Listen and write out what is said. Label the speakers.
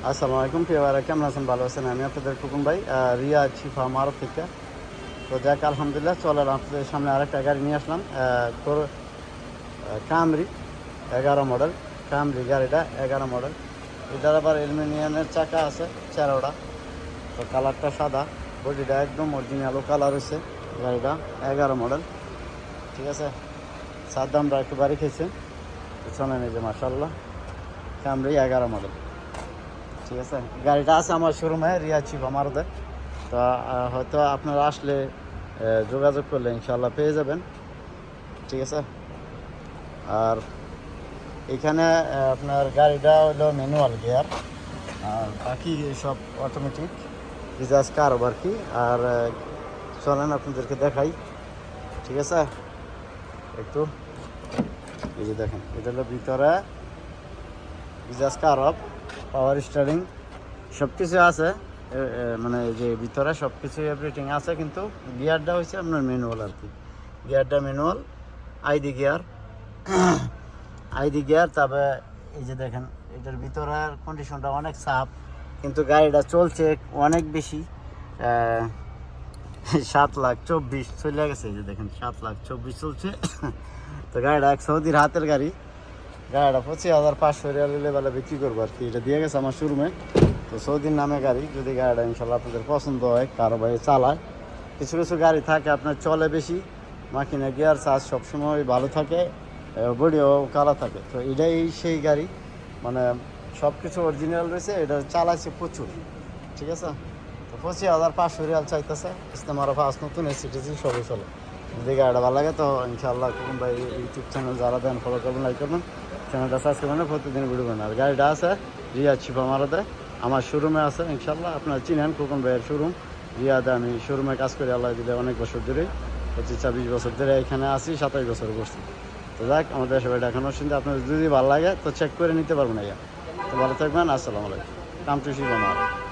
Speaker 1: আসসালামু আলাইকুম প্রিয়রা, কেমন আছেন? ভালো আছেন? আমি আপনাদের খোকন ভাই, রিয়া শিফা মারুফ থেকে। তো যাক আলহামদুলিল্লাহ, চলেন আপনাদের সামনে আরেকটা গাড়ি নিয়ে আসলাম। কামরি 11 মডেল। কামরি গাড়িটা 11 মডেল। এটার আবার অ্যালুমিনিয়ামের চাকা আছে, চেরোটা। তো কালারটা সাদা, বডিটা একদম অরিজিনাল কালার হয়েছে। গাড়িটা 11 মডেল, ঠিক আছে। সাদ্দামরা একটু বাড়ি খেয়েছে। চলেন, এই যে মাশাআল্লাহ কামরি 11 মডেল, ঠিক আছে। গাড়িটা আছে আমার শোরুমে, রিয়া শিফা মারুফে। তো হয়তো আপনারা আসলে যোগাযোগ করলে ইনশাল্লাহ পেয়ে যাবেন, ঠিক আছে। আর এখানে আপনার গাড়িটা হলো ম্যানুয়াল গিয়ার, আর বাকি সব অটোমেটিক রিজার্ভ কারও আর কি। আর চলেন আপনাদেরকে দেখাই, ঠিক আছে। একটু এই যে দেখেন, এটা হলো ভিতরে রিজার্ভ কার, পাওয়ার স্টারিং সব কিছু আছে। মানে যে ভিতরে সব কিছু এভরিথিং আছে, কিন্তু গিয়ারটা হচ্ছে আপনার ম্যানুয়াল আর কি। গিয়ারটা ম্যানুয়াল, আইডি গিয়ার। তবে এই যে দেখেন, এটার ভিতরের কন্ডিশনটা অনেক সাফ, কিন্তু গাড়িটা চলছে অনেক বেশি। 7,24,000 চলে গেছে। এই যে দেখেন, 7,24,000 চলছে। তো গাড়িটা এক সৌদির হাতের গাড়ি। গাড়িটা 25,500 রিয়াল বেলা বিক্রি করবো আর কি। এটা দিয়ে গেছে আমার শোরুমে। তো সৌদির নামে গাড়ি, যদি গাড়িটা ইনশাল্লাহ আপনাদের পছন্দ হয়, কারো ভাই চালায়। কিছু কিছু গাড়ি থাকে আপনার চলে বেশি, মাকিনা গিয়ার চার্জ সবসময় ভালো থাকে, বডিও কালা থাকে। তো এটাই সেই গাড়ি, মানে সব কিছু অরিজিনাল রয়েছে। এটা চালাইছে প্রচুর, ঠিক আছে। তো 25,500 রিয়াল চাইতেছে। ইস্তেমারা ফার্স্ট নতুন এসিটিসি সবই চলে। যদি গাড়িটা ভালো লাগে তো ইনশাল্লাহ কোন ভাই ইউটিউব চ্যানেল যারা দেন ফলো করবেন, লাইক করবেন, চ্যানেলটা সাবস্ক্রাইব করবেন, প্রতিদিন ভিডিও বানান। আর গাড়িটা আছে রিয়া শিফা মারুফে, আমার শোরুমে আছে ইনশাল্লাহ। আপনারা চিনেন খোকন ভাইয়ের শোরুম রিয়াদে। আমি শোরুমে কাজ করি আল্লাহ দিলে অনেক বছর ধরে, 25-26 বছর ধরে এখানে আসি, 27 বছর করছি। তো যাক, আমাদের সবাই দেখানোর শুনতে আপনার যদি ভালো লাগে তো চেক করে নিতে পারবেন। তো ভালো থাকবেন, আসসালামু আলাইকুম। Come to Shifa Maruf.